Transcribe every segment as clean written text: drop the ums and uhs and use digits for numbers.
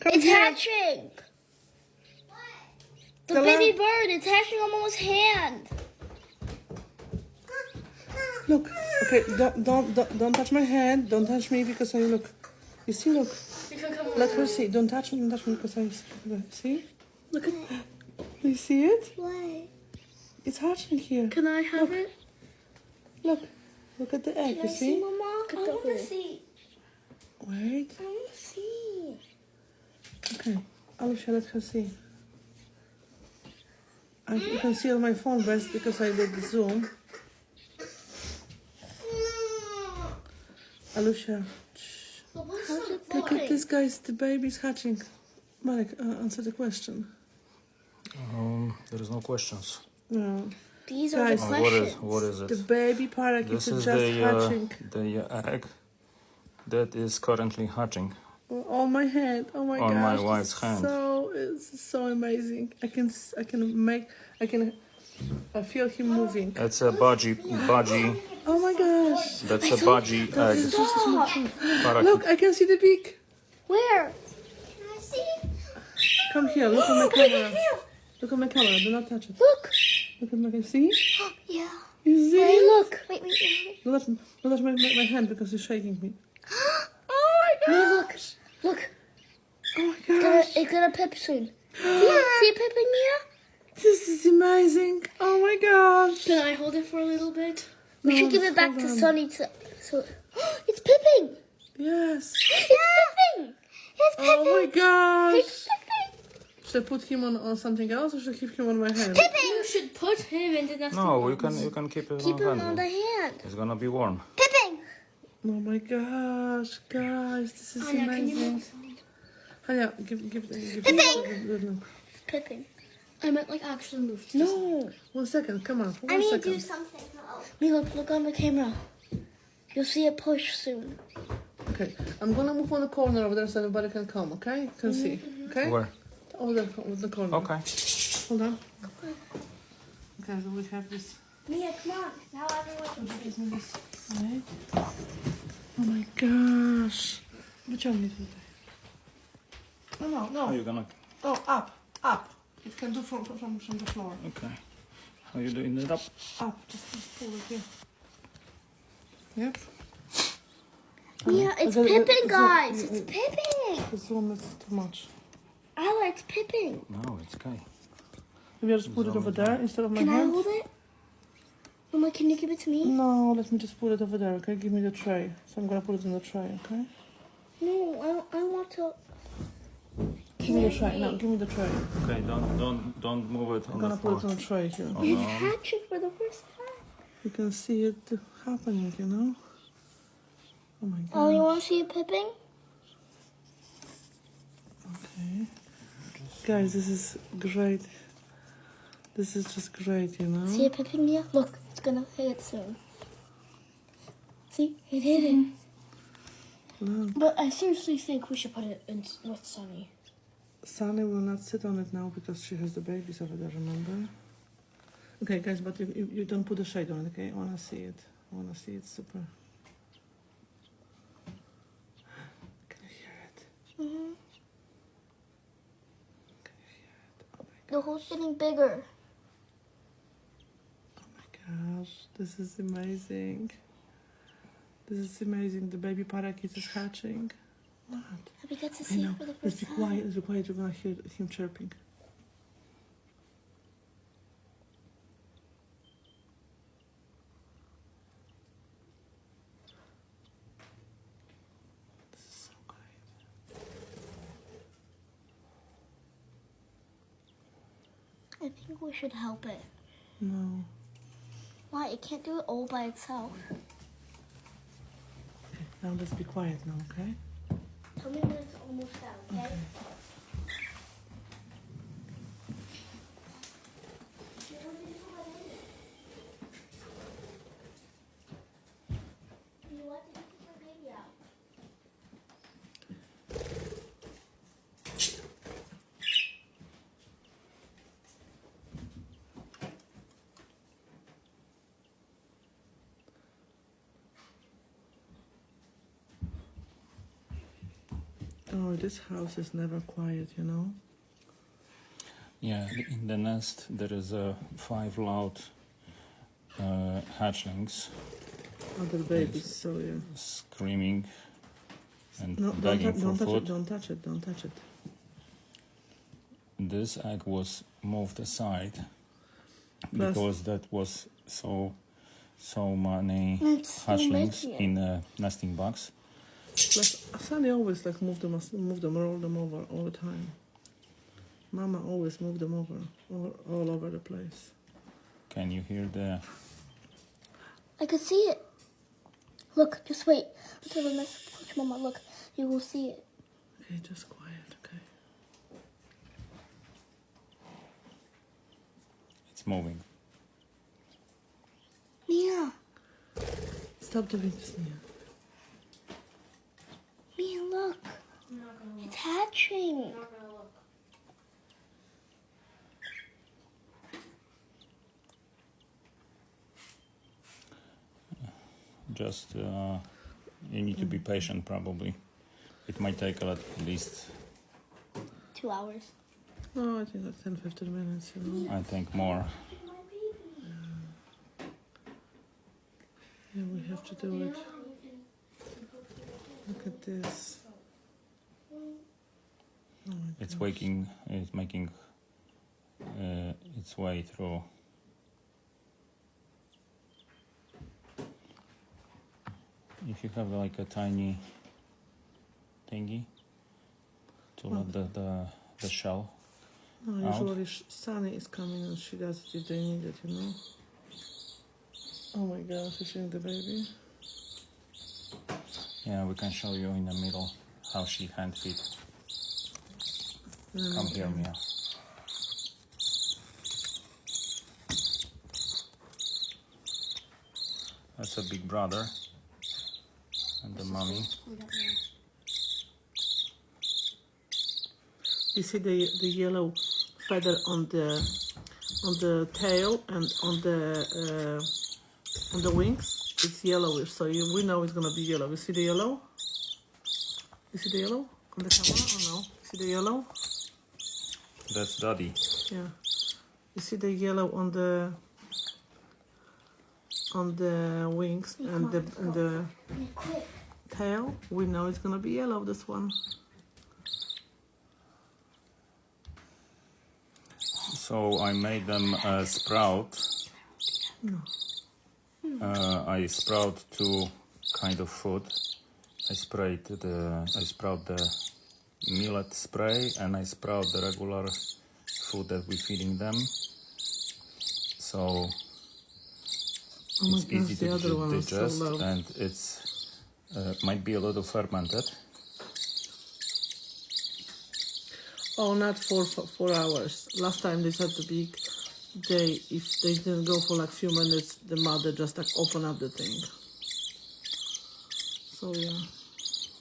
Come It's here. hatching. The Come baby on. bird, it's hatching on Mama's hand. Look. Okay, don't touch my hand. Don't touch me because I look. You see, look. Let her see. Don't touch me because I see. Look at. Do you see it? Why? It's hatching here. Can I have it? Look. Look at the egg. Can You I see? see, Mama? I want to see. Wait. I want to see. Okay. Alusha, let her see. You can see on my phone best because I did the zoom. Alusha. Shh. How's it Look at this, guys. The baby's hatching. Marek, answer the question. There is no questions. No. These are the Guys, questions. What is The it? baby parakeet This is is just hatching. the egg that is currently hatching. On my hand. Oh my On my gosh. wife's hand. It's so amazing. I can feel him moving. It's a budgie. Oh my gosh. That's a budgie egg. Parakeet. Look, I can see the beak. Where? Can I see? Come here. Look at my camera. Look at my camera. Do not touch it. Look. Look at my camera. See? Yeah. You see? Wait, look. Wait. Don't touch my hand because it's shaking me. Oh my gosh. Look. Oh my gosh. It's gonna pip soon. See it pipping, Mia? This is amazing. Oh my gosh. Can I hold it for a little bit? We No, should give it back hold to on. Sunny so it's pipping! Yes. It's pipping! It's Oh my pipping! gosh. It's pipping! Should I put him on something else or should I keep him on my hand? Pipping! You should put him in the next No, you can keep it Keep on him on the hand. hand. It's gonna be warm. Pipping! Oh my gosh, guys, this is Anya, can you amazing. move something? Hanya, give Pipping! Pipping. I meant like actually move. No, 1 second, come on, for I 1 need to second. do something. Me look on the camera. You'll see it push soon. Okay, I'm gonna move on the corner over there so everybody can come, okay? Can see, okay? Where? Over there, the corner. Okay. Hold on. Okay, so we have this. Mia, come on. Now everyone can see. Right. Oh my gosh. Wyciągnij tutaj. No. How you gonna? Oh, up. It can do from the floor. Okay. How you doing it up? Up, just pull it here. Yep. Mia, it's Okay, pipping, so- guys. It's pipping. The zoom is too much. Ella, it's pipping. No, it's okay. Maybe I'll just put it over there instead of my Can I hand. hold it? Mama, can you give it to me? No, let me just put it over there, okay? Give me the tray. So I'm gonna put it in the tray, okay? No, I want to. Give me the tray. No, give me the tray. Okay, don't move it I'm on gonna the put it floor. on the tray here. Oh, It's no. hatching for the first time. You can see it happening, you know? Oh my god. Oh, you want to see it pipping? Okay. Guys, this is great. This is just great, you know? See it pipping, Mia? Look, it's gonna hit it soon. See, it hit it. Look. But I seriously think we should put it in with Sunny. Sunny will not sit on it now because she has the babies over there, remember? Okay, guys, but you don't put the shade on it, okay? I wanna see it. I wanna see it super. Can you hear it? Mm-hmm. Can you hear it? Oh my The hole's getting bigger. Oh my gosh, this is amazing. This is amazing. The baby parakeet is hatching. What? We get to I see know. it for the Let's first be time. quiet. Let's be quiet. You're gonna hear him chirping. This is so great. I think we should help it. No. Why? It can't do it all by itself. Okay, now let's be quiet now, okay? Tell me when it's almost out, okay? You want to keep the baby out? Oh Oh, this house is never quiet, you know. Yeah, in the nest there is 5 loud hatchlings Other babies, so yeah. screaming and No, begging for touch food. it, don't touch it, don't touch it. This egg was moved aside Plus- because that was so many It's so hatchlings messy. in a nesting box. Plus, Sunny always like move them, roll them over all the time. Mama always move them over, all over the place. Can you hear the... I could see it. Look, just wait until the next push, Mama. Look, you will see it. Okay, just quiet, okay. It's moving. Mia, Stop doing this, Mia. Mia, look. It's hatching. Just you need to be patient probably. It might take at least, 2 hours. Oh, I think like 10-15 minutes, you know. I think, more. Yeah, we have to do it. Look at this. Oh my It's gosh. waking, it's making its way through. If you have like a tiny thingy to let the shell. No, out. usually Sunny is coming and she does it if they need it, you know. Oh my gosh, you seeing the baby? Yeah, we can show you in the middle how she hand feed. Come here, Mia. That's a big brother and the mommy. We don't know. You see the yellow feather on the tail and on the wings? It's yellowish, so we know it's gonna be yellow. You see the yellow? You see the yellow on the camera or no? See the yellow? That's Daddy. Yeah. You see the yellow on the wings and the Mia, quick. tail? We know it's gonna be yellow, this one. So I made them sprout. No. I sprout 2 kind of food. I sprout the millet spray and I sprout the regular food that we're feeding them. So Oh my it's easy gosh, the to other one is so digest low. and it's might be a little fermented. Oh, not 4 hours. Last time they said the big day, if they didn't go for like few minutes, the mother just like open up the thing. So yeah.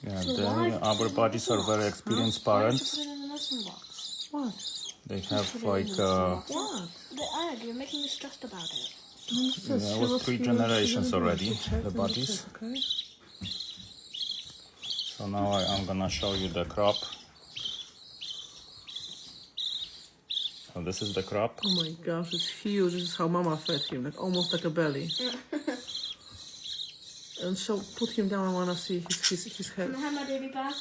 Yeah, So why our put it in budgies the are very box? experienced Why did parents. you put it in the nesting box? What? They Put have it like in the nesting box. What? The egg, you're making me stressed about it. it was 3 generations already, the budgies. Okay. So now I'm gonna show you the crop. So this is the crop. Oh my gosh, it's huge. This is how Mama fed him, like almost like a belly. And so put him down. I wanna see his head. Can I have my baby back?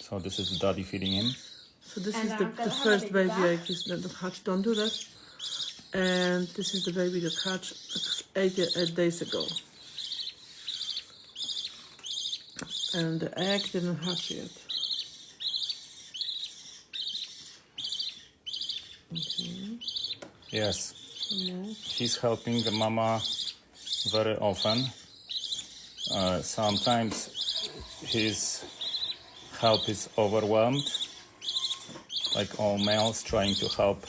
So this is Daddy feeding him. So this And is I'm the gonna have first a baby baby back. egg is that hatched. Don't do that. And this is the baby that hatched 8 days ago. And the egg didn't hatch yet. Okay. Yes, No. he's helping the mama very often. Sometimes his help is overwhelmed, like all males trying to help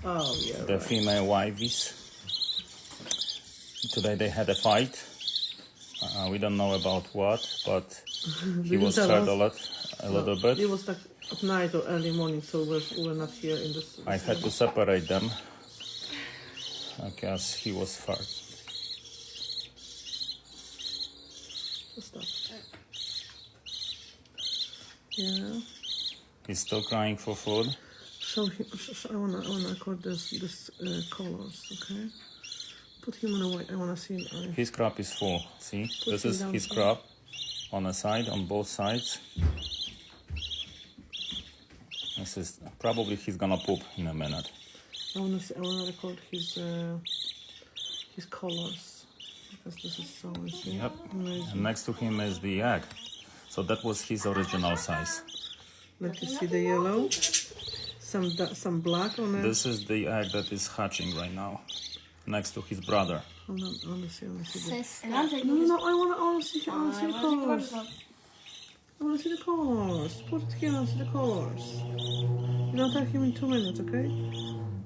Oh yeah. the female wives. Today they had a fight. We don't know about what, but he was hurt a little bit. It was like at night or early morning, so we were not here in this. I had to separate them because he was hurt. Stop. Yeah. He's still crying for food. So I wanna record this colors, okay? Put him on a white. I wanna see him. His crop is full. See, this him is down his here. crop on the side, on both sides. This is probably he's gonna poop in a minute. I wanna record his colors because this is so amazing. Yep. Amazing. And next to him is the egg. So that was his original size. Let you see the yellow. Some black on it. This is the egg that is hatching right now, next to his brother. I wanna see the... Sister. No, I wanna see the colors. I wanna see the colors. Put it here and see the colors. You don't have him in 2 minutes, okay?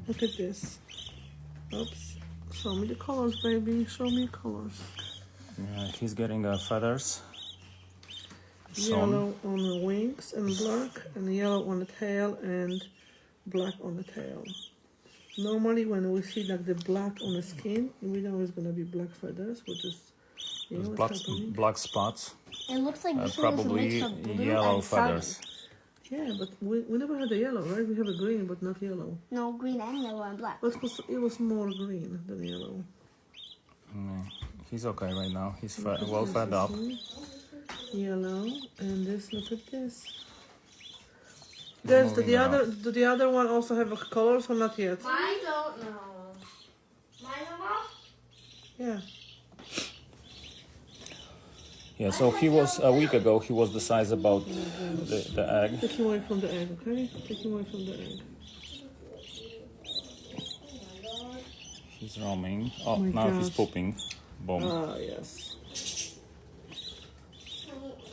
Look at this. Oops. Show me the colors, baby. Show me colors. Yeah, he's getting feathers. Yellow on the wings and black, and yellow on the tail and black on the tail. Normally when we see like the black on the skin, we know it's gonna be black feathers, which is Black spots. It looks like this one was a Probably mix of blue yellow and feathers. Yeah, but we never had a yellow, right? We have a green, but not yellow. No, green and yellow and black. But it was more green than yellow. He's okay right now. He's well fed up. Yellow, and this. Look at this. Does the other one also have colors or not yet? I don't know. My mama? Yeah. Yeah, so he was, a week ago, he was the size about the egg. Take him away from the egg, okay? Take him away from the egg. He's roaming. Oh, my now he's gosh. pooping. Boom. Ah, yes.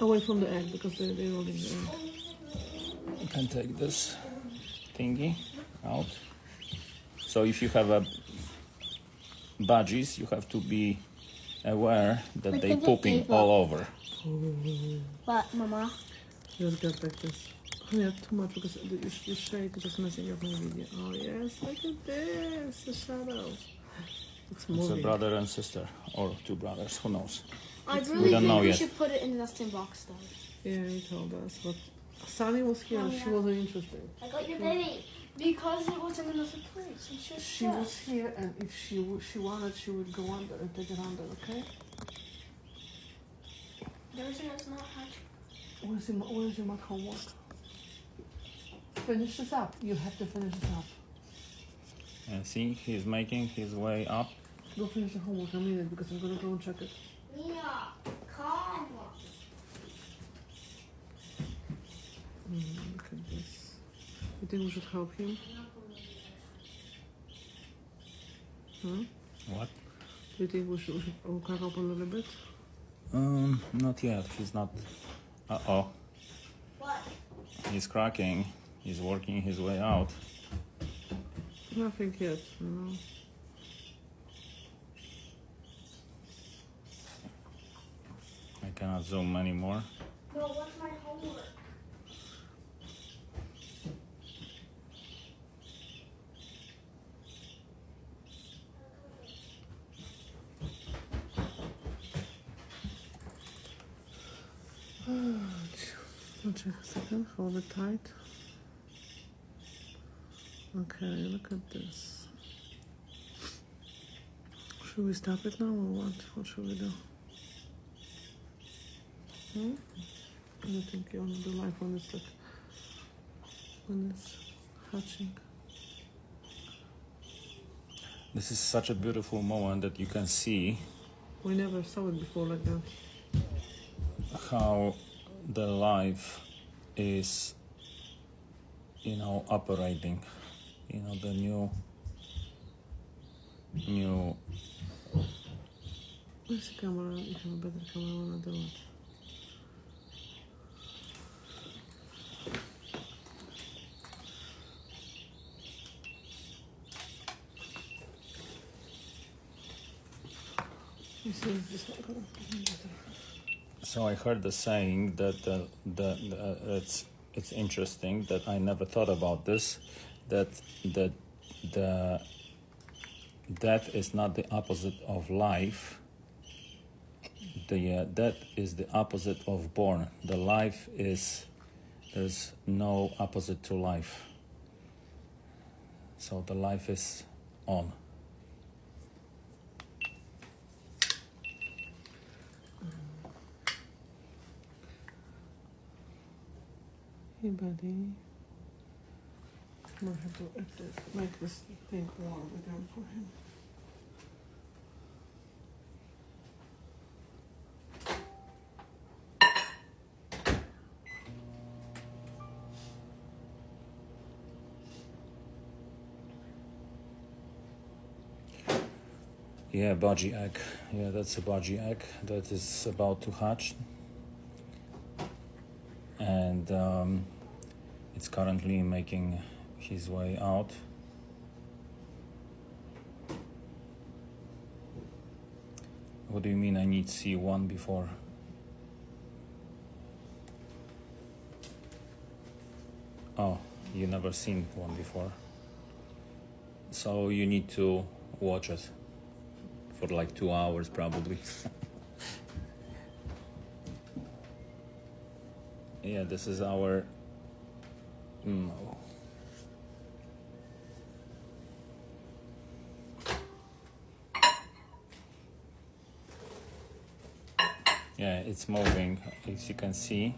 Away from the egg because they're rolling the egg. You can take this thingy out. So if you have budgies, you have to be aware that Like they the pooping table. all over. What, mama? Just get like this. Oh, yeah, too much because your shade is just messing up my video. Oh, yes, look at this. The shadow. It's It's a moving. brother and sister, or two brothers, who knows? I We really don't think know we yet. should put it in the nesting box though. Yeah, he told us. But Sunny was here and she wasn't interested. I got your baby. Because it wasn't another place. It's just She was here, and if she wanted, she would go under and take it under, okay? The reason it's not hatched. Where's your math homework? Finish this up. You have to finish this up. And see, he's making his way up. Go finish the homework in a minute because I'm gonna go and check it. Mia, come. Look at this. You think we should help him? Huh? What? Do you think we should crack up a little bit? Not yet. He's not. Uh-oh. What? He's cracking. He's working his way out. Nothing yet, no. I cannot zoom anymore. No, what's my homework? Check a second, hold it tight. Okay, look at this. Should we stop it now or what? What should we do? I think you want to do live when it's like when it's hatching. This is such a beautiful moment that you can see We never saw it before like that. how the life is, operating. The new Where's the camera? You have a better camera, I wanna do it. You see, it's not gonna be better. So I heard the saying that it's interesting that I never thought about this, that the death is not the opposite of life. The death is the opposite of born. The life is there's no opposite to life. So the life is on. Hey, buddy. I have to make this thing warm again for him. Yeah, budgie egg. Yeah, that's a budgie egg that is about to hatch. And it's currently making his way out. What do you mean I need to see one before? Oh, you never seen one before. So you need to watch it for like 2 hours probably. Yeah, this is our yeah, it's moving, as you can see.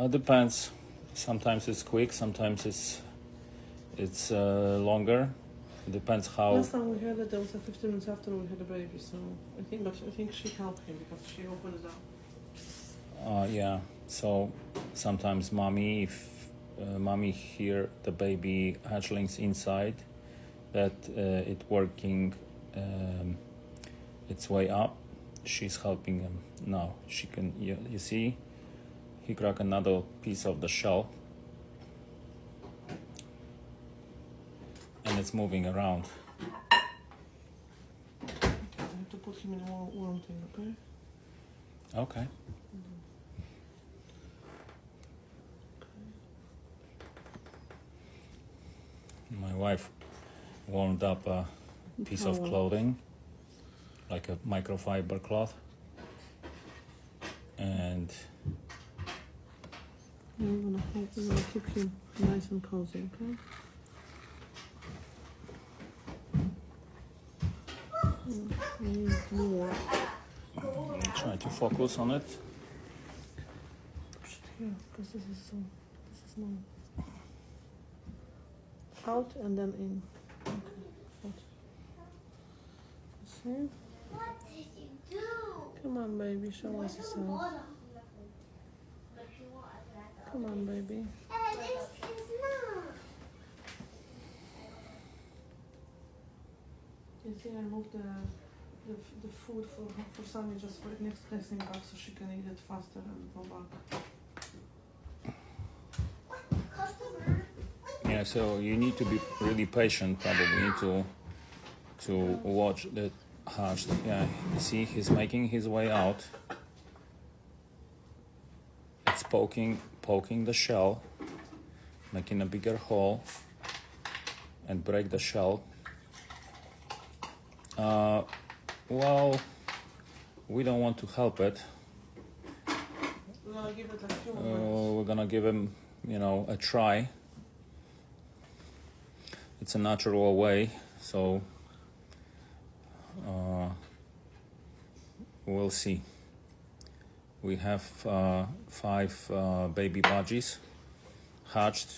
Depends. Sometimes it's quick, sometimes it's longer. It depends how. Last time we had it, there was 15 minutes after we had a baby, so I think she helped him because she opened it up. Yeah, so sometimes mommy, if mommy hear the baby hatchlings inside, that it working its way up, she's helping him. Now she can, you see, he cracked another piece of the shell, and it's moving around. Okay, I have to put him in a warm thing, okay? Okay. My wife warmed up a piece of clothing, like a microfiber cloth, and we're gonna keep him nice and cozy, okay? We need more. try to focus on it. Push it here, because this is no out and then in. Okay, out. See? What did you do? Come on, baby, show us yourself. Come on, baby. It's not. You see, I moved the food for Sunny just right next thing back so she can eat it faster and go back. Customer. Yeah, so you need to be really patient, probably, to watch the hatch. Yeah, you see, he's making his way out. It's poking the shell, making a bigger hole, and break the shell. Well, we don't want to help it. We're gonna give it a few more We're gonna give him, a try. It's a natural way, so we'll see. We have 5 baby budgies hatched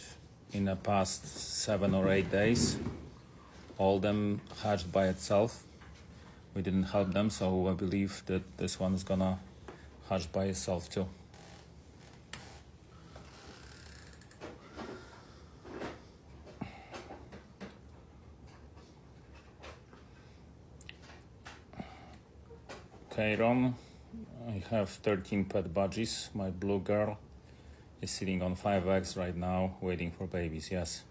in the past 7 or 8 days. All them hatched by itself. We didn't help them, so I believe that this one is gonna hatch by itself too. Okay, Ron, I have 13 pet budgies. My blue girl is sitting on 5 eggs right now, waiting for babies, yes.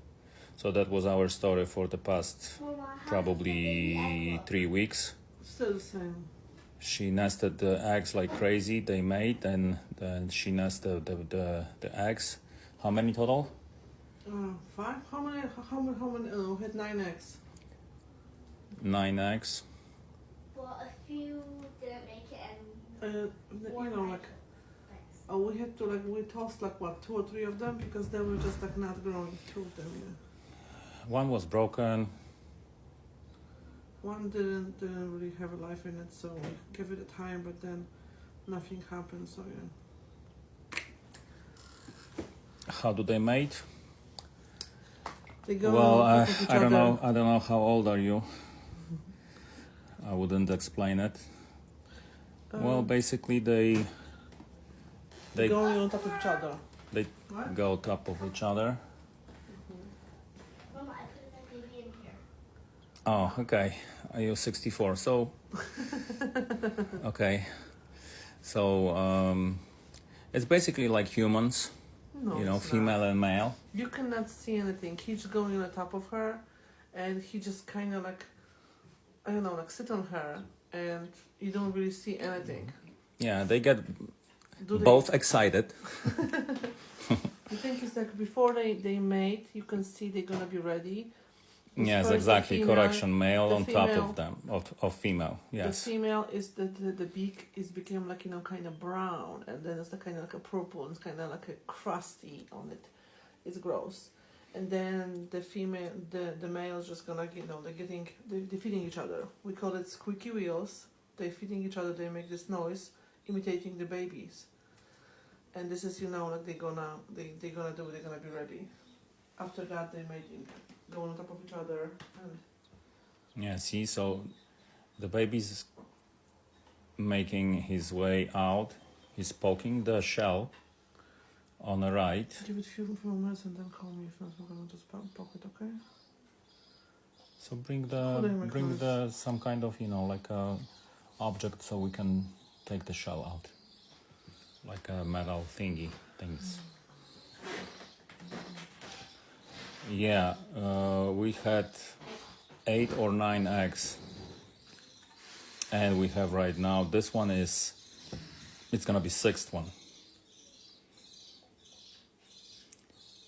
So that was our story for the past probably 3 weeks. Still the same. She nested the eggs like crazy. They made, and then she nested the eggs. How many total? 5? How many? We had 9 eggs. 9 eggs. Well, a few didn't make it and Like We had to we tossed 2 or 3 of them because they were just not growing, 2 of them. Yeah. One was broken. One didn't really have a life in it, so we gave it a time, but then nothing happened. So yeah. How do they mate? They go Well, on top of each I don't other. know. I don't know how old are you. I wouldn't explain it. Well, basically they Going on top of each other. they What? go top of each other. Mama, I put that baby in here. Oh, okay. Are you 64? So, okay. So, it's basically like humans, No, you know, it's female not. and male. You cannot see anything. He's going on the top of her, and he just kind of I don't know, sit on her, and you don't really see anything. Yeah, they get Do they? both excited. The thing is before they mate, you can see they're gonna be ready. Yes, First, exactly. the female- Correction. Male the on top female- of them, of female. Yes. The female is the beak is became kind of brown, and then it's kind of a purple, and it's kind of a crusty on it. It's gross. And then the female, the male is just gonna they're feeding each other. We call it squeaky wheels. They're feeding each other. They make this noise, imitating the babies. And this is they're gonna they're gonna be ready. After that, they're mating, go on top of each other, and Yeah. See, so the baby's making his way out. He's poking the shell on the right. give it a few minutes and then call me if not. We're gonna just poke it, okay? So bring Oh, they make noise. the some kind of like a object so we can take the shell out, like a metal things. Yeah, we had 8 or 9 eggs, and we have right now this one it's gonna be 6th one.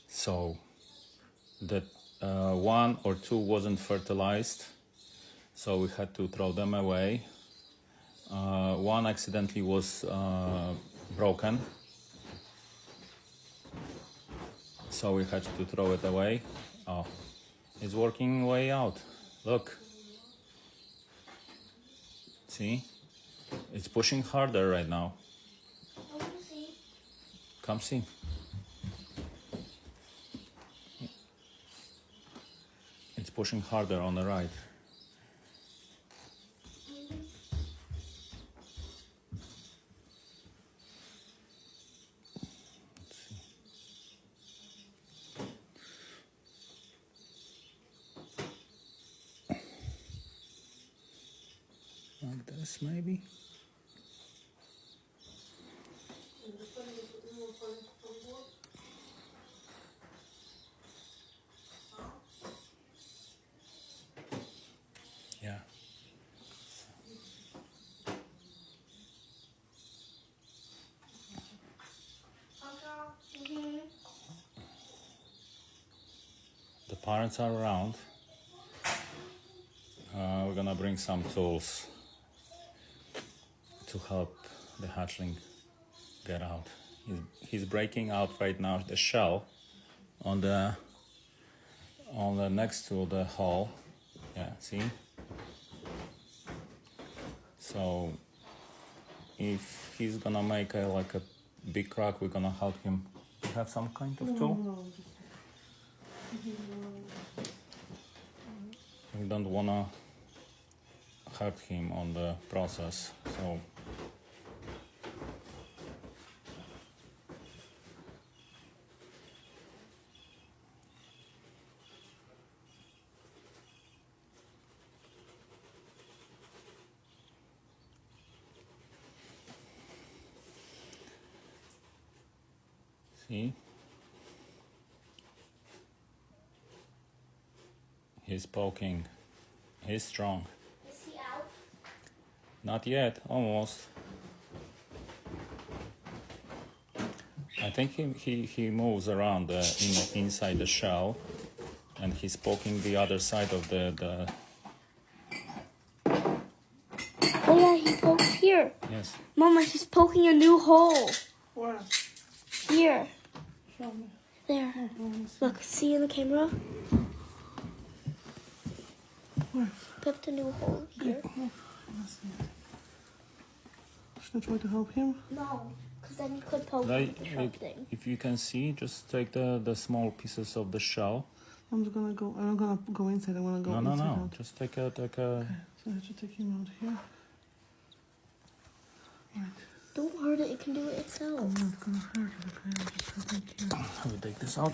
So that 1 or 2 wasn't fertilized, so we had to throw them away. One accidentally was broken, so we had to throw it away. Oh, it's working way out. Look, see, it's pushing harder right now. I want to see. Come see. It's pushing harder on the right. Like this, maybe. Yeah. Mm-hmm. The parents are around. We're gonna bring some tools to help the hatchling get out. He's breaking out right now the shell on the next to the hole. Yeah, see? So if he's gonna make a big crack, we're gonna help him. You have some kind of tool? We don't wanna hurt him on the process, so see, he's poking, he's strong. Is he out? Not yet, almost. I think he moves around inside the shell, and he's poking the other side of the Oh yeah, he poked here. yes. Mama, he's poking a new hole. Where? Here. Show me. There. Oh, Look, see in the camera? where? Put the new hole here. Let's see. Should I try to help him? No, because then you could poke Like, the sharp thing. if you can see, just take the small pieces of the shell. I'm just gonna go. I'm not gonna go inside. I'm gonna go No, inside no. out. Just take a. Okay, so I have to take him out here. Right. Don't hurt it, it can do it itself. I'm not gonna hurt it. Okay, I'm just hurting here. I will take this out.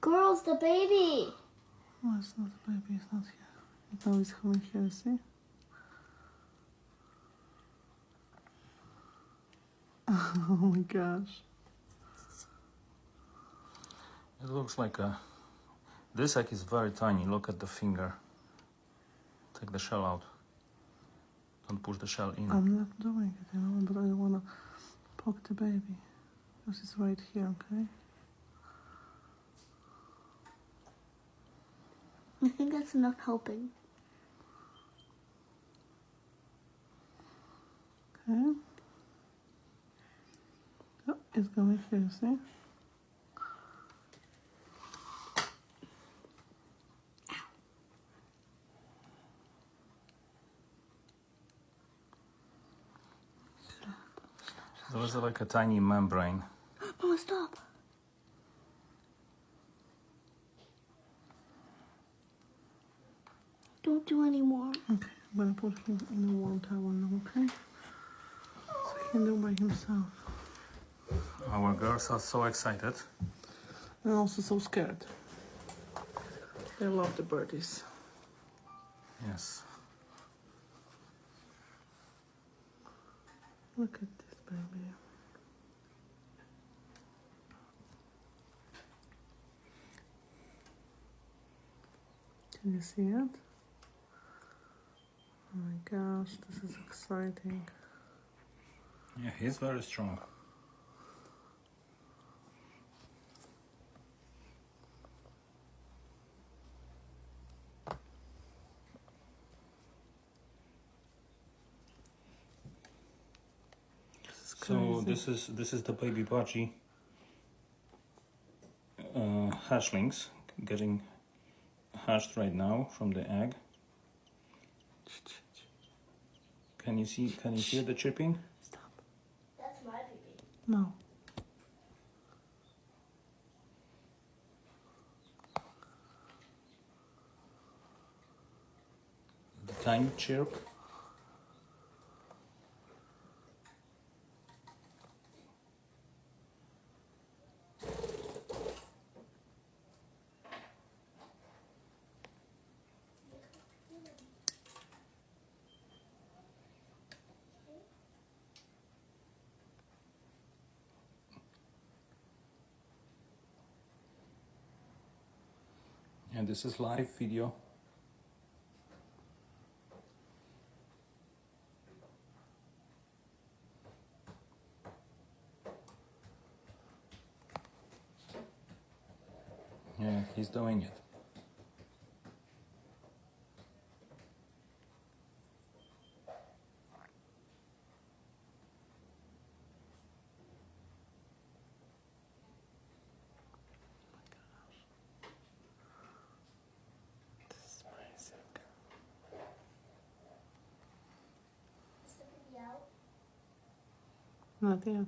Girls, the baby! Oh, it's not the baby. It's not here. Now it's coming here. See? Oh my gosh. It looks like a. This egg is very tiny. Look at the finger. Take the shell out. Don't push the shell in. I'm not doing it, you know, but I don't wanna poke the baby. Because it's right here, okay? I think that's enough helping. Okay. Oh, it's going here, see? There was like a tiny membrane. Mama, stop! Don't do any more. Okay, I'm gonna put him in a warm towel now, okay? So he can do by himself. Our girls are so excited. And also so scared. They love the birdies. Yes. Look at this baby. Can you see it? Oh my gosh, this is exciting. Yeah, he's very strong. So this is the baby budgie hatchlings getting hatched right now from the egg. Can you hear the chirping? Stop. That's my baby. No. The tiny chirp. And this is live video. Yeah, he's doing it. This is amazing. Is the baby out? Not yet.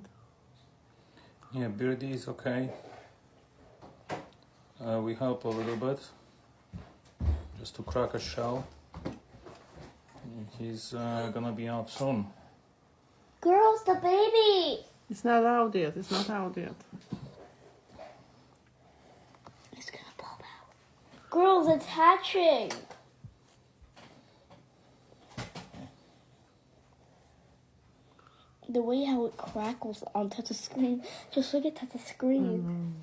Yeah, Birdie is okay. We help a little bit, just to crack a shell. He's gonna be out soon. Girls, the baby! It's not out yet. It's not out yet. It's gonna pop out. Girls, it's hatching! The way how it crackles onto the screen. Just look at the screen.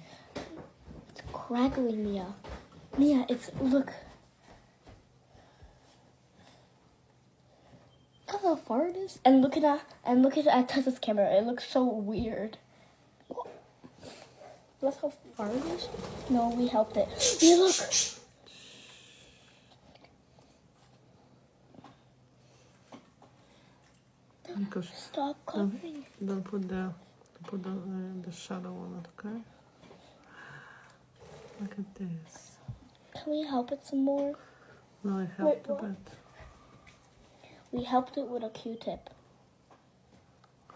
It's crackling, Mia. Mia, it's look. Look how far it is. And look at Tessa's camera. It looks so weird. Look how far it is. No, we helped it. Mia, look. Because Stop covering. don't put the shadow on it, okay? Look at this. Can we help it some more? No, I helped a bit. We helped it with a Q-tip.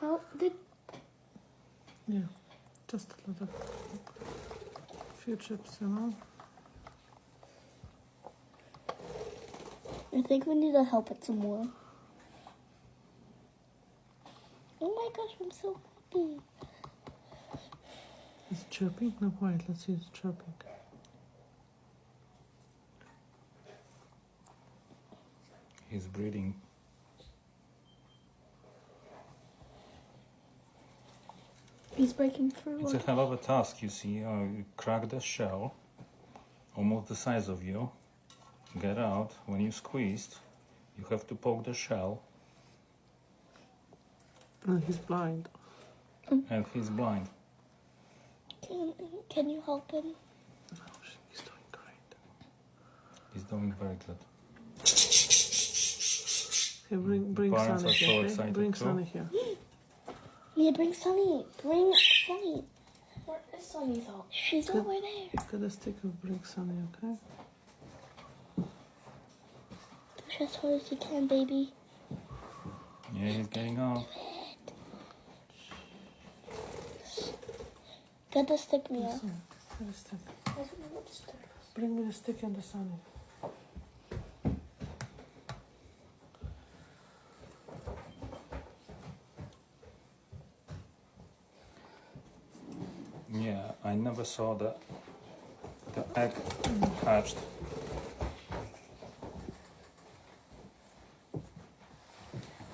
How did... Yeah, just a little few chips, you know. I think we need to help it some more. Oh my gosh, I'm so happy. It's chirping? No, wait, let's see, it's chirping. He's breathing. He's breaking through. It's a hell of a task, you see. You crack the shell, almost the size of you. Get out. When you squeezed, you have to poke the shell. And he's blind. And he's blind. Can you help him? Oh, he's doing great. He's doing very good. Okay, bring Parents Sunny are so here. Okay? excited Bring too. Sunny here. Yeah, bring Sunny. Bring Sunny. Where is Sunny though? She's over there. Get a stick of bring Sunny, okay? Push as hard as you can, baby. Yeah, he's getting out. Get the stick, Mia. Yes, get a stick. Bring me the stick and the Sunny. Yeah, I never saw the egg hatched.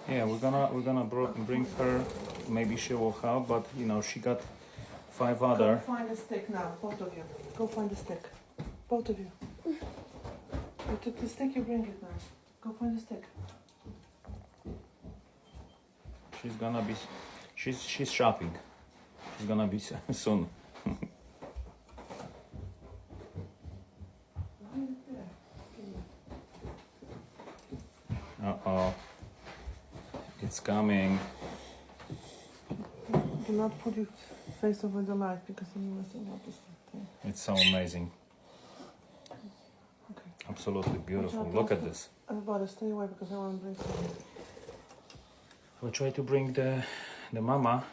Yeah, we're gonna bring her. Maybe she will help, but you know she got 5 other. Go find a stick now, both of you. Go find a stick. Both of you. You took the stick, you bring it now. Go find a stick. She's gonna be. She's shopping. She's gonna be soon. Uh-oh. It's coming. Do not put your face over the light because then you're messing up the thing. It's so amazing. Okay. Absolutely beautiful. Watch out, Look at don't- this. Everybody stay away because I want to bring some. We'll try to bring the mama.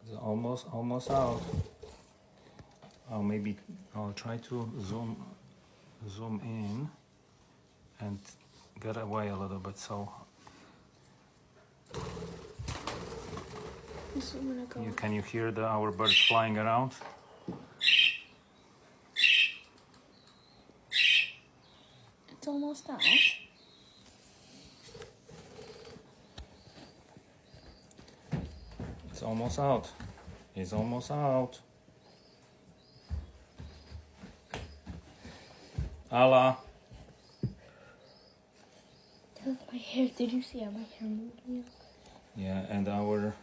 It's almost out. Oh, maybe I'll try to zoom in and get away a little bit. So This is gonna go. can you hear our birds flying around? It's almost out. It's almost out. It's almost out. Allah. My hair. Did you see how my hair moved? Yeah, and our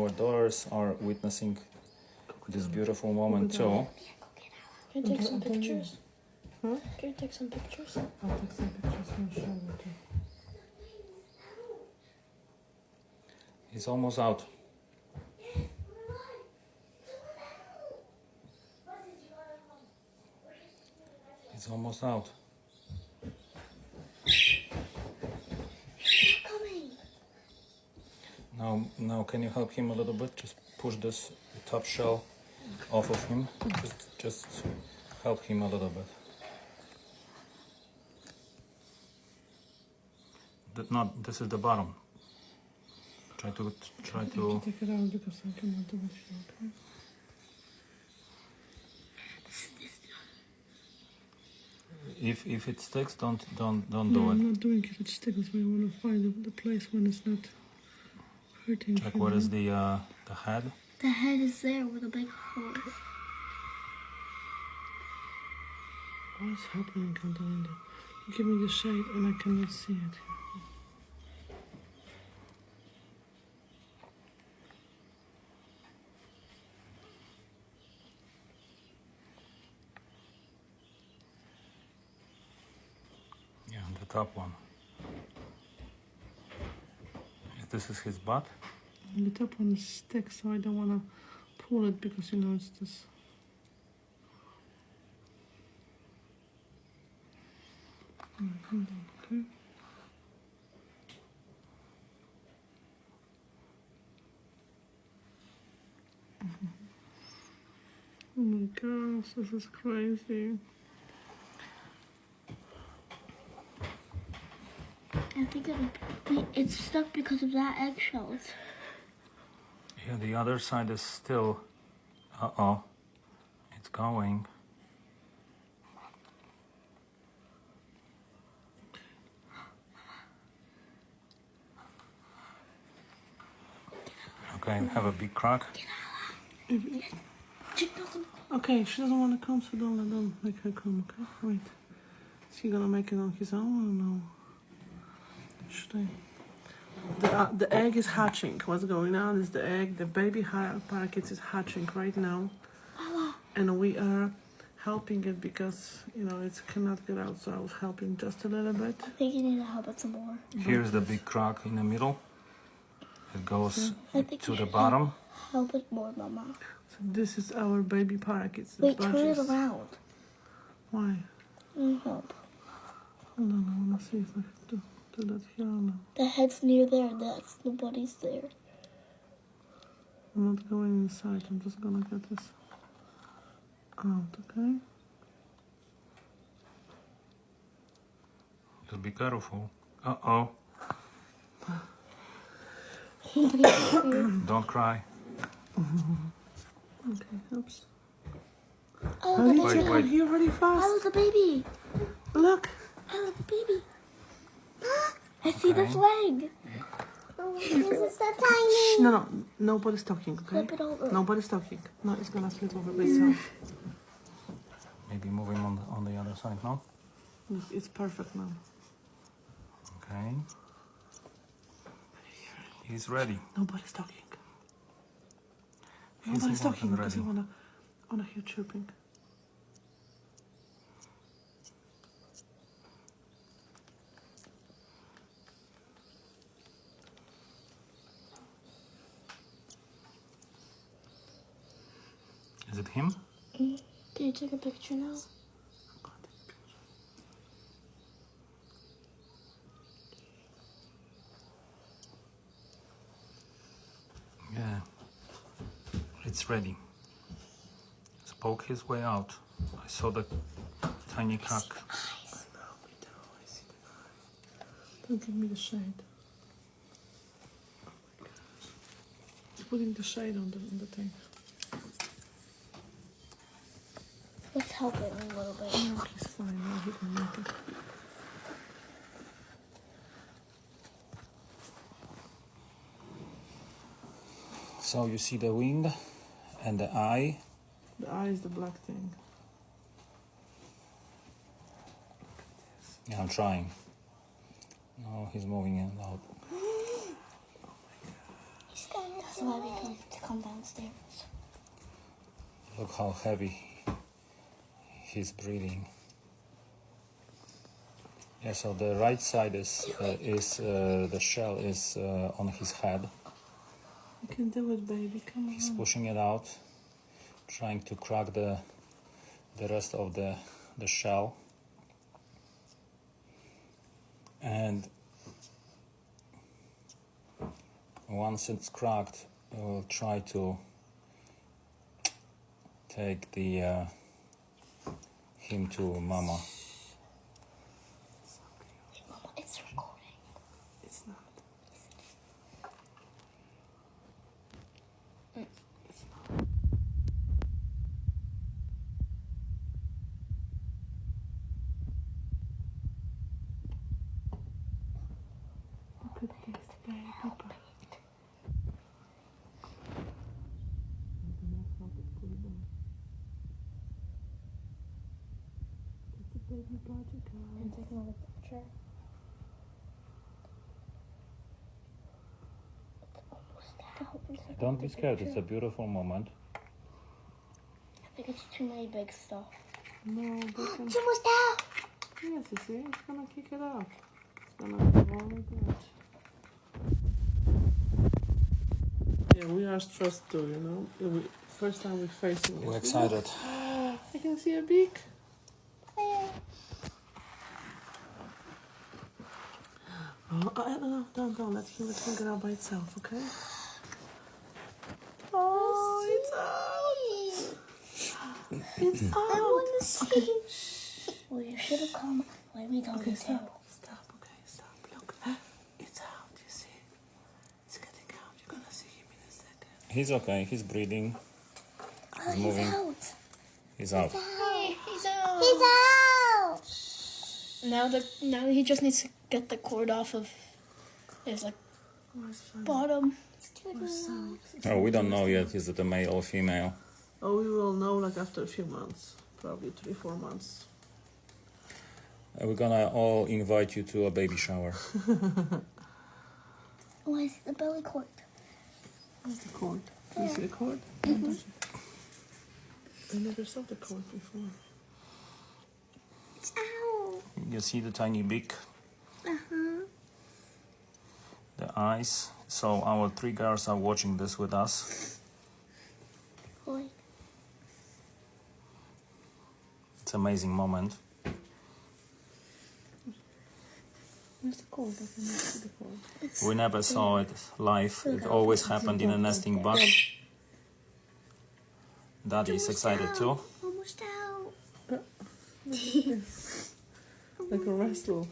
daughters are witnessing this beautiful moment too. Can you take some pictures? Huh? Can you take some pictures? I'll take some pictures and show you. too. It's almost out. It's almost out. Coming. Now, can you help him a little bit? Just push this top shell off of him. Just help him a little bit. This is the bottom. Try to. Take it out because I cannot do it, okay? If it sticks, don't do No, it. I'm not doing it. It sticks. I want to find the place when it's not hurting. Check what is the head. The head is there with a big hole. What is happening, Catalina? Give me the shade and I cannot see it. top one. If this is his butt? The top one is stick, so I don't want to pull it because you know it's this. Okay. Oh my gosh, this is crazy. I think it's stuck because of that eggshells. Yeah, the other side is still... Uh-oh. It's going. Okay, have a big crack. Okay, she doesn't want to come, so don't make her come, okay? Wait. Is he gonna make it on his own or no? Should I? The egg is hatching. What's going on is the egg, the baby parakeet is hatching right now. And we are helping it because, you know, it cannot get out, so I was helping just a little bit. I think you need to help it some more. Here's the big crack in the middle. It goes to the bottom. Help it more, Mama. So this is our baby parakeets. Wait, turn it around. Why? Help. Hold on, I want to see if I can do that here or no. The head's near there. Nobody's there. I'm not going inside. I'm just gonna get this out, okay? Just be careful. Uh-oh. Don't cry. Okay, oops. Oh, the baby. Wait. You're really fast. Oh, the baby. Look. Oh, the baby. I see the flag. Oh, this is so tiny. No, nobody's talking, okay? Flip it over. Nobody's talking. No, it's gonna flip over by itself. Maybe move him on the other side, no? It's perfect now. Okay. He's ready. Nobody's talking. He's Nobody's more talking than because I ready. wanna hear chirping. Is it him? Can you take a picture now? Yeah. It's ready. Let's poke his way out. I saw the tiny crack. Don't give me the shade. Oh my gosh. You're putting the shade on the thing. Let's help it a little bit. No, he's fine. No, he can make it. So you see the wing and the eye. The eye is the black thing. Yeah, I'm trying. No, he's moving in and out. That's why we come to come downstairs. Look how heavy he's breathing. Yeah, so the right side is the shell is on his head. You can do it, baby. Come on. He's pushing it out, trying to crack the rest of the shell. And once it's cracked, we'll try to take him to Mama. Mama, it's recording. It's not. Look at this baby. It's a baby budgie, guys. And take another picture. It's almost out. Don't be scared, it's a beautiful moment. I think it's too many big stuff. No, they can... It's almost out. Yes, you see, it's gonna kick it out. gonna be really good. Yeah, we are stressed too, you know. First time we're facing it. We're excited. I can see a beak. No, don't let him get out by itself, okay? Oh, it's out! It's out! I want to see. Well, you should have come. Let me talk to him. Stop, okay, stop. Look, it's out, you see? It's getting out. You're gonna see him in a second. He's okay. He's breathing. Oh, He's moving. out. He's out. He's out. He's out. Now he just needs to get the cord off of his bottom. Oh, we don't know yet. Is it a male or female? Oh, we will know like after a few months. Probably 3-4 months. We're gonna all invite you to a baby shower. Oh, I see the belly cord. Where's the cord? Do you see the cord? I never saw the cord before. It's out. You see the tiny beak? The eyes. So our 3 girls are watching this with us. Boy. It's an amazing moment. Where's the cord? I can see the cord. We never saw it live. It always happened in a nesting box. Daddy is excited too. Almost out. Like a wrestle.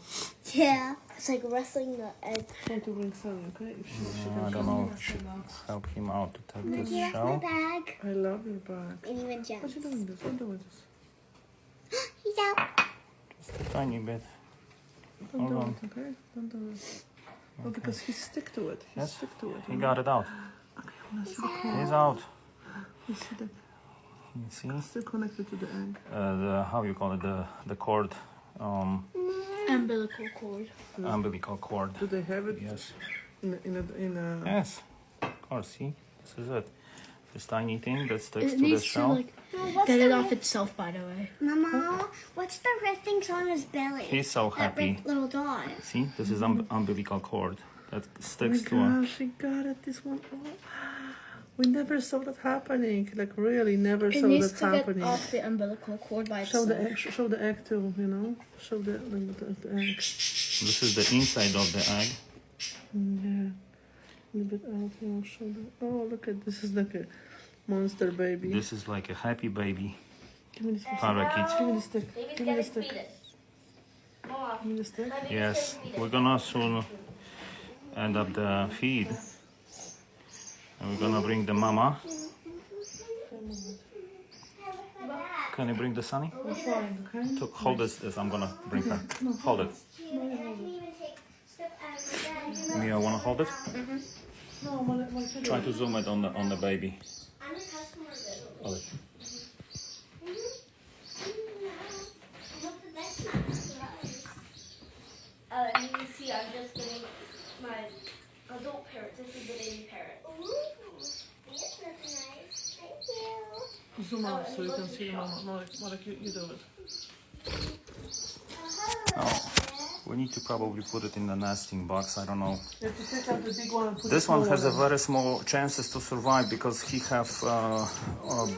Yeah. It's like wrestling the egg. Try to bring Sunny, okay? If she I don't know if we should help him out to take this My shell. bag. I love your bag. And even What jumps. you doing this? What you doing this? He's out. Just a tiny bit. Don't Hold do on. it, okay? Don't do it. Oh, because he stick to it. He Yes, stick to it. he got it out. Okay, I want to see the cord. He's out. You see the You see? still connected to the egg. How you call it? The cord. Umbilical cord. Umbilical cord. Do they have it Yes. in a Yes. Of course. See, this is it. This tiny thing that sticks It to the needs to shell. like get it off itself. By the way. Mama, what's the red things on his belly? He's so That happy. red little dot. See, this is umbilical cord that Oh my sticks to a. gosh, she got it. This one. Oh. We never saw that happening. Like really, never It saw needs that to get happening. off the umbilical cord by Show itself. the egg. Show the egg too. You know. Show the egg. This is the inside of the egg. Yeah. A little bit out. You know. Show the. Oh, look at this. Is like a monster baby. This is like a happy baby Give me this. parakeet. Give me the stick. Give me the stick. Give me the stick. Yes, we're gonna soon end up the feed. And we're gonna bring the mama. Can you bring the Sunny? We're fine, okay? To hold this, I'm gonna bring her. Hold it. Mia, wanna hold it? No, my kid. Try to zoom it on the baby. Hold it. You see, I'm just getting my adult parrot. This is the baby parrot. This looks nice. Thank you. Zoom out so you can see the mama. Marek, you do it. Oh, we need to probably put it in the nesting box. I don't know. You have to take out the big one and put This the one small has a very small chances to survive because he have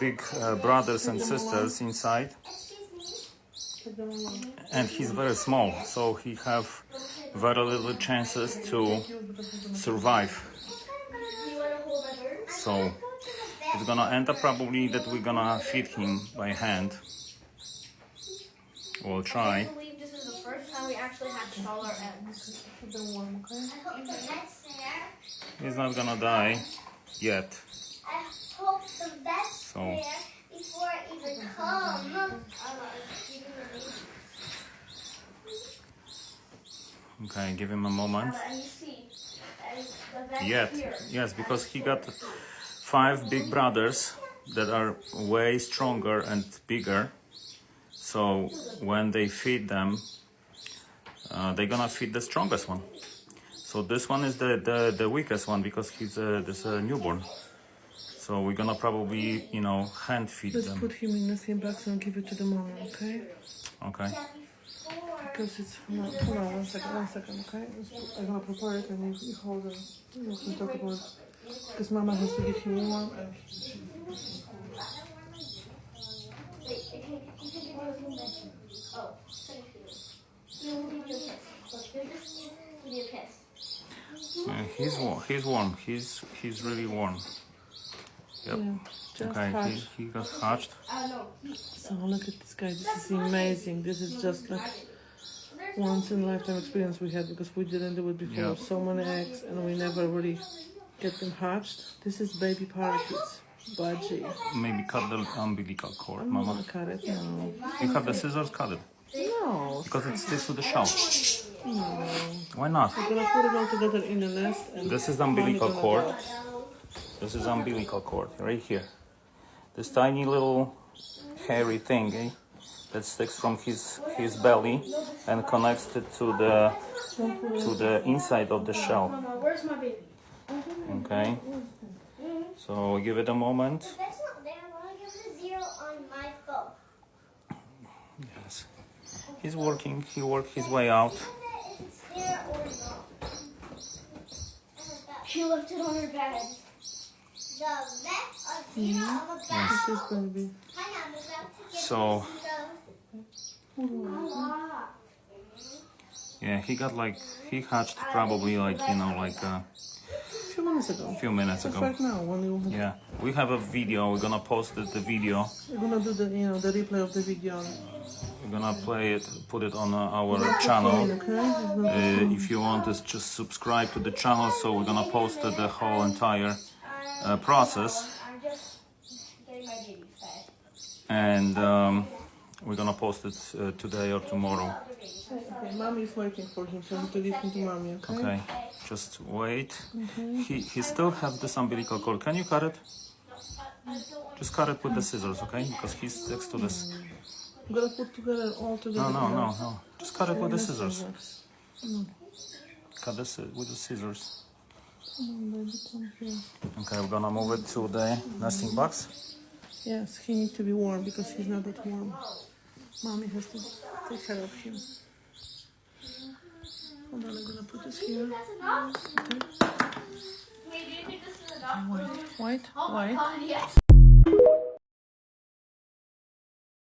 big brothers and sisters inside, Take the mama. and he's very small, so he have very little chances to survive. So it's gonna end up probably that we're gonna feed him by hand. We'll try. I believe this is the first time we actually hatched all our eggs. Put the one, okay? I hope the vet's there. He's not gonna die yet. I hope the vet's So- there before I even come. Okay, give him a moment. And you see, the vet's Yet, here. yes, because he got 5 big brothers that are way stronger and bigger. So when they feed them, they're gonna feed the strongest one. So this one is the weakest one because he's a newborn. So we're gonna probably, hand feed Let's them. put him in the same box and give it to the mama, okay? Okay. Because it's, hold on 1 second, okay? I'm gonna prepare it and you hold it. You can talk about it. Because Mama has to give him one and He's warm. He's really warm. Yep. yeah, just Okay, hatched. he got hatched. So look at this guy. This is amazing. This is just like once in a lifetime experience we had because we didn't do it before. Yeah. So many eggs and we never really get them hatched. This is baby parakeets. Budgie. Maybe cut the umbilical cord, I'm Mama. gonna cut it now. You have the scissors, cut it. No. Because it sticks to the shell. No. Why not? We're gonna put it all together in a nest. And This is the umbilical Mommy's cord. gonna This is umbilical cord right here. This tiny little hairy thing, that sticks from his belly and connects it to the inside of the shell. Where's my baby? Okay. So give it a moment. That's not there. I want to give it a 0 on my phone. Yes. He's working. He worked his way out. If it's there or not. She left it on her bed. The vet or 0 of a This bag. is gonna be. Hang on, I'm about to get So the yeah, he hatched probably like A few minutes ago. a few minutes Just ago. right now when you. Yeah, we have a video. We're gonna post the video. We're gonna do the replay of the video. We're gonna play it, put it on our channel. Okay. If you want to just subscribe to the channel, so we're gonna post the whole entire process, I'm just getting my baby fed. and we're gonna post it today or tomorrow. Okay, Mommy is waiting for him, so you have to give him to Mommy, okay? Okay, just wait. He still have this umbilical cord. Can you cut it? Just cut it with the scissors, okay? Because he sticks to this. I'm gonna put together all together. No. Just cut it with the scissors. Cut this with the scissors. Come on, baby, come here. Okay, we're gonna move it to the nesting box. Yes, he needs to be warm because he's not that warm. Mommy has to take care of him. Hold on, I'm gonna put this here. That's enough? Okay. Wait, do you think this is enough? White. Oh my god, yes.